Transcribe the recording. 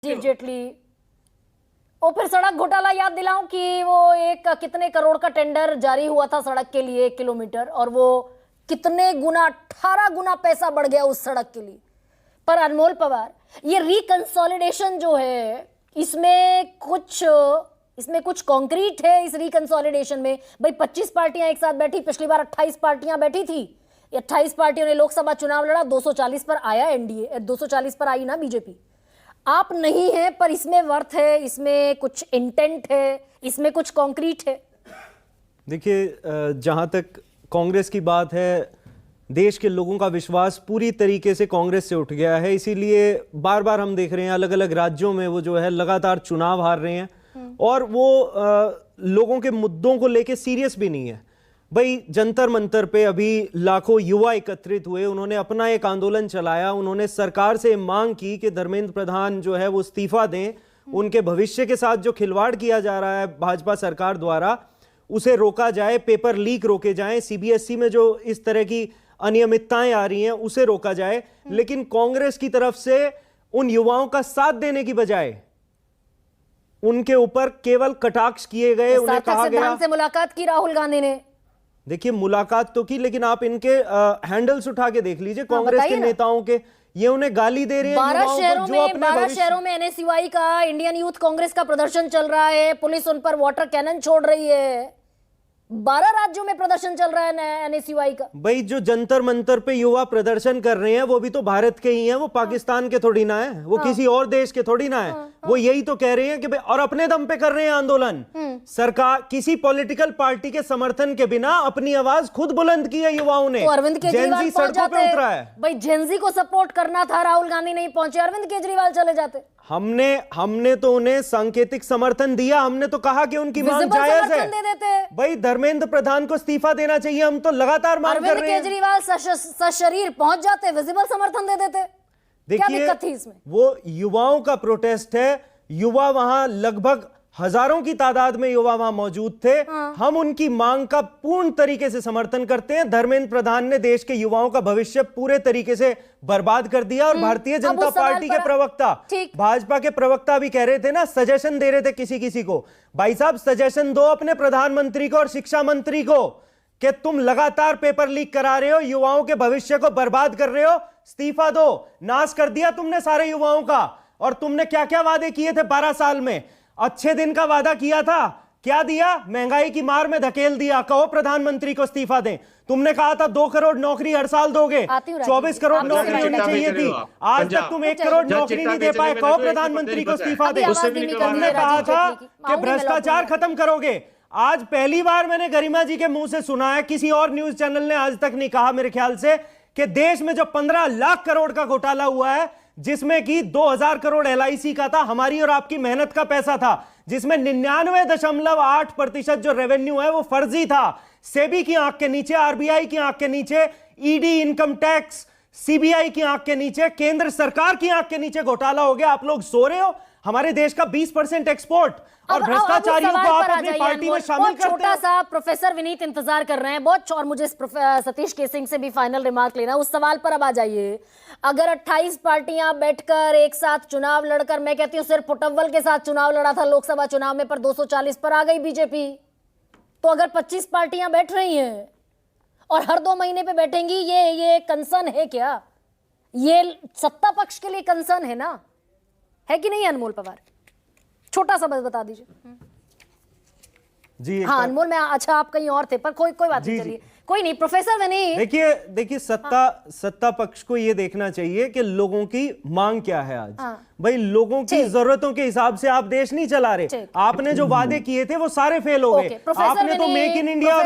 जेटली। और फिर सड़क घोटाला याद दिलाऊं कि वो एक कितने करोड़ का टेंडर जारी हुआ था सड़क के लिए 1 किलोमीटर, और वो कितने गुना 18 गुना पैसा बढ़ गया उस सड़क के लिए। पर अनमोल पवार, ये रिकंसोलिडेशन जो है इसमें कुछ कॉन्क्रीट है इस रिकंसोलिडेशन में? भाई 25 पार्टियां एक साथ बैठी, पिछली बार 28 पार्टियां बैठी थी, 28 पार्टियों ने लोकसभा चुनाव लड़ा, 240 पर आया एनडीए, 240 पर आई ना बीजेपी। आप नहीं है पर इसमें वर्थ है, इसमें कुछ इंटेंट है, इसमें कुछ कॉन्क्रीट है। देखिए, जहां तक कांग्रेस की बात है, देश के लोगों का विश्वास पूरी तरीके से कांग्रेस से उठ गया है। इसीलिए बार बार हम देख रहे हैं अलग अलग राज्यों में वो जो है लगातार चुनाव हार रहे हैं और वो लोगों के मुद्दों को लेके सीरियस भी नहीं है। भाई जंतर मंतर पे अभी लाखों युवा एकत्रित हुए, उन्होंने अपना एक आंदोलन चलाया, उन्होंने सरकार से मांग की कि धर्मेंद्र प्रधान जो है वो इस्तीफा दें, उनके भविष्य के साथ जो खिलवाड़ किया जा रहा है भाजपा सरकार द्वारा उसे रोका जाए, पेपर लीक रोके जाएं, सीबीएसई में जो इस तरह की अनियमितताएं आ रही हैं उसे रोका जाए। लेकिन कांग्रेस की तरफ से उन युवाओं का साथ देने की बजाय उनके ऊपर केवल कटाक्ष किए गए। उन्हें कहा गया, से मुलाकात की राहुल गांधी ने, देखिए मुलाकात तो की, लेकिन आप इनके हैंडल्स उठा के देख लीजिए कांग्रेस के नेताओं के, ये उन्हें गाली दे रहे हैं। 12 शहरों में एनएसयूआई का, इंडियन यूथ कांग्रेस का प्रदर्शन चल रहा है, पुलिस उन पर वाटर कैनन छोड़ रही है। 12 राज्यों में प्रदर्शन चल रहा है एनएसयूआई का। भाई जो जंतर मंतर पे युवा प्रदर्शन कर रहे हैं वो भी तो भारत के ही हैं, वो पाकिस्तान के थोड़ी ना है, वो किसी और देश के थोड़ी ना है। वो यही तो कह रहे हैं कि भाई, और अपने दम पे कर रहे हैं आंदोलन। सरकार किसी पॉलिटिकल पार्टी के समर्थन के बिना अपनी आवाज खुद बुलंद की है युवाओं ने। तो अरविंद केजरीवाल सड़कों पे उतरा है। भाई जेनजी को सपोर्ट करना था, राहुल गांधी नहीं पहुंचे, अरविंद केजरीवाल चले जाते। हमने तो उन्हें सांकेतिक समर्थन दिया, हमने तो कहा कि उनकी मांग जायज है। भाई धर्मेंद्र प्रधान को इस्तीफा देना चाहिए, हम तो लगातार मांग कर रहे हैं। अरविंद केजरीवाल सशरीर पहुंच जाते, विजिबल समर्थन दे देते। क्या दिक्कत थी इसमें? वो युवाओं का प्रोटेस्ट है, युवा वहां लगभग हजारों की तादाद में युवा वहां मौजूद थे। हम उनकी मांग का पूर्ण तरीके से समर्थन करते हैं। धर्मेंद्र प्रधान ने देश के युवाओं का भविष्य पूरे तरीके से बर्बाद कर दिया और भारतीय जनता पार्टी के प्रवक्ता, भाजपा के प्रवक्ता भी कह रहे थे ना, सजेशन दे रहे थे किसी को, भाई साहब सजेशन दो अपने प्रधानमंत्री को और शिक्षा मंत्री को कि तुम लगातार पेपर लीक करा रहे हो, युवाओं के भविष्य को बर्बाद कर रहे हो, इस्तीफा दो। नाश कर दिया तुमने सारे युवाओं का। और तुमने क्या क्या वादे किए थे 12 साल में? अच्छे दिन का वादा किया था, क्या दिया? महंगाई की मार में धकेल दिया। कहो प्रधानमंत्री को इस्तीफा दें। तुमने कहा था 2 करोड़ नौकरी हर साल दोगे, 24 करोड़ नौकरी होनी चाहिए थी, आज तक तुम 1 करोड़ नौकरी नहीं दे पाए। कहो प्रधानमंत्री को इस्तीफा दें। तुमने कहा था कि भ्रष्टाचार खत्म करोगे, आज पहली बार मैंने गरिमा जी के मुंह से सुना है, किसी और न्यूज चैनल ने आज तक नहीं कहा मेरे ख्याल से, कि देश में जो 15 लाख करोड़ का घोटाला हुआ है, जिसमें कि 2000 करोड़ एलआईसी का था, हमारी और आपकी मेहनत का पैसा था, जिसमें 99.8% जो रेवेन्यू है वो फर्जी था। सेबी की आंख के नीचे, आरबीआई की आंख के नीचे, ईडी, इनकम टैक्स, सीबीआई की आंख के नीचे, केंद्र सरकार की आंख के नीचे घोटाला हो गया। आप लोग सो रहे हो। हमारे देश का 20% एक्सपोर्ट और भ्रष्टाचारियों को आप अपनी पार्टी में शामिल करते हैं। छोटा सा प्रोफेसर विनीत इंतजार कर रहे हैं बहुत, और मुझे सतीश केसिंग से भी फाइनल रिमार्क लेना। उस सवाल पर अब आ जाइए। अगर 28 पार्टियां बैठकर एक साथ चुनाव लड़कर, मैं कहती हूं सिर्फ पुटव्वल के साथ चुनाव लड़ा था लोकसभा चुनाव में, पर 240 पर आ गई बीजेपी, तो अगर 25 पार्टियां बैठ रही हैं और हर 2 महीने पे बैठेंगी, ये कंसर्न है क्या? ये सत्ता पक्ष के लिए कंसर्न है ना, है कि नहीं अनमोल पवार? छोटा सा बस बता दीजिए जी। हाँ अनमोल, मैं अच्छा आप कहीं और थे, पर कोई बात नहीं, चलिए कोई नहीं। प्रोफेसर विनीत, देखिए सत्ता पक्ष को ये देखना चाहिए कि लोगों की मांग क्या है आज। भाई लोगों की जरूरतों के हिसाब से आप देश नहीं चला रहे। आपने जो वादे किए थे वो सारे फेल हो गए। आपने तो मेक इन इंडिया